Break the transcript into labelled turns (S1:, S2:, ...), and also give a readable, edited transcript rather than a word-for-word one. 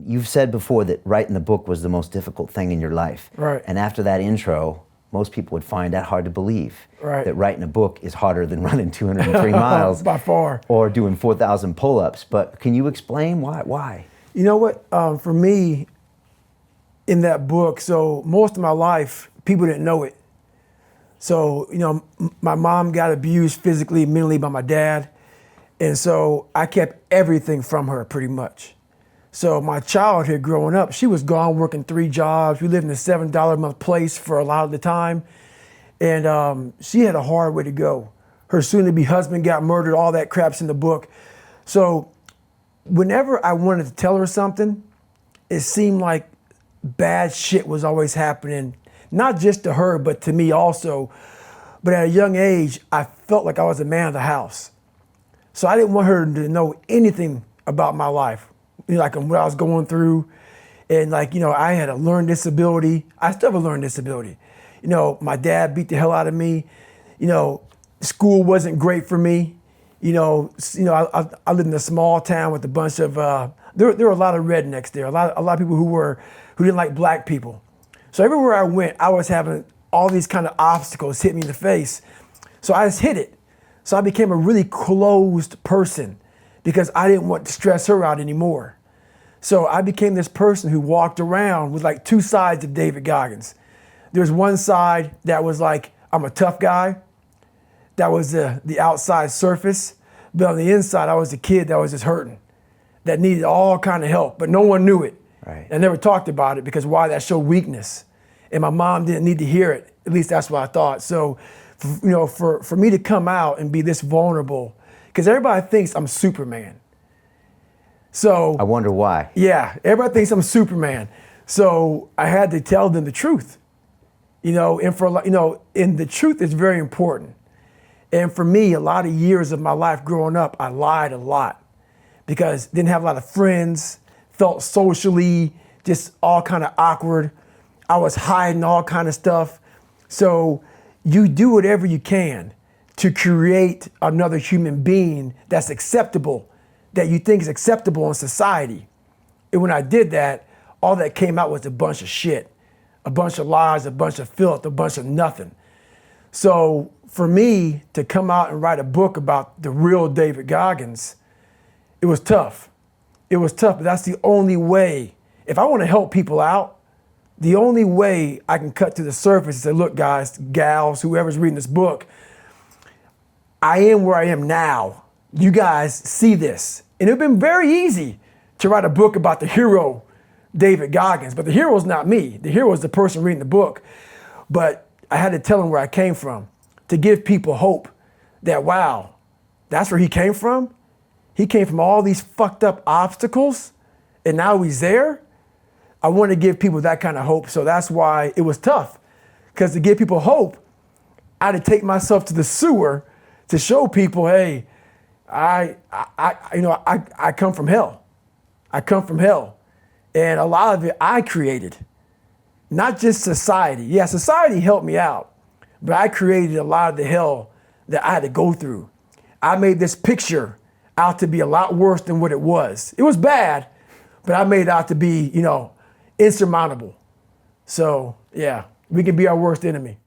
S1: You've said before that writing the book was the most difficult thing in your life.
S2: Right.
S1: And after that intro, most people would find that hard to believe.
S2: Right.
S1: That writing a book is harder than running 203 miles.
S2: By far.
S1: Or doing 4,000 pull-ups. But can you explain why?
S2: You know what? For me, in that book, so most of my life, people didn't know it. So, my mom got abused physically, mentally by my dad. And so I kept everything from her pretty much. So my childhood growing up, she was gone working 3 jobs. We lived in a $7 a month place for a lot of the time. And she had a hard way to go. Her soon-to-be husband got murdered, all that crap's in the book. So whenever I wanted to tell her something, it seemed like bad shit was always happening, not just to her, but to me also. But at a young age, I felt like I was a man of the house. So I didn't want her to know anything about my life, like what I was going through. And I had a learning disability. I still have a learning disability. My dad beat the hell out of me. School wasn't great for me. I lived in a small town with a bunch of, there were a lot of rednecks there, a lot of people who didn't like black people. So everywhere I went, I was having all these kind of obstacles hit me in the face. So I just hit it. So I became a really closed person because I didn't want to stress her out anymore. So I became this person who walked around with like 2 sides of David Goggins. There's one side that was like, I'm a tough guy. That was the outside surface. But on the inside, I was a kid that was just hurting, that needed all kind of help, but no one knew it.
S1: Right.
S2: I never talked about it because why? That showed weakness. And my mom didn't need to hear it. At least that's what I thought. So, for me to come out and be this vulnerable, because everybody thinks I'm Superman. So
S1: I wonder why.
S2: Yeah, everybody thinks I'm Superman. So I had to tell them the truth. And the truth is very important. And for me, a lot of years of my life growing up, I lied a lot because didn't have a lot of friends, felt socially just all kind of awkward. I was hiding all kind of stuff. So you do whatever you can to create another human being that's acceptable, that you think is acceptable in society. And when I did that, all that came out was a bunch of shit, a bunch of lies, a bunch of filth, a bunch of nothing. So for me to come out and write a book about the real David Goggins, it was tough. It was tough, but that's the only way. If I want to help people out, the only way I can cut to the surface is say, look, guys, gals, whoever's reading this book, I am where I am now. You guys see this. And it'd been very easy to write a book about the hero, David Goggins, but the hero's not me. The hero is the person reading the book. But I had to tell them where I came from to give people hope that, wow, that's where he came from? He came from all these fucked up obstacles and now he's there? I want to give people that kind of hope. So that's why it was tough. Because to give people hope, I had to take myself to the sewer to show people, hey, I come from hell. I come from hell. And a lot of it I created, not just society. Yeah, society helped me out, but I created a lot of the hell that I had to go through. I made this picture out to be a lot worse than what it was. It was bad, but I made it out to be, insurmountable. So yeah, we can be our worst enemy.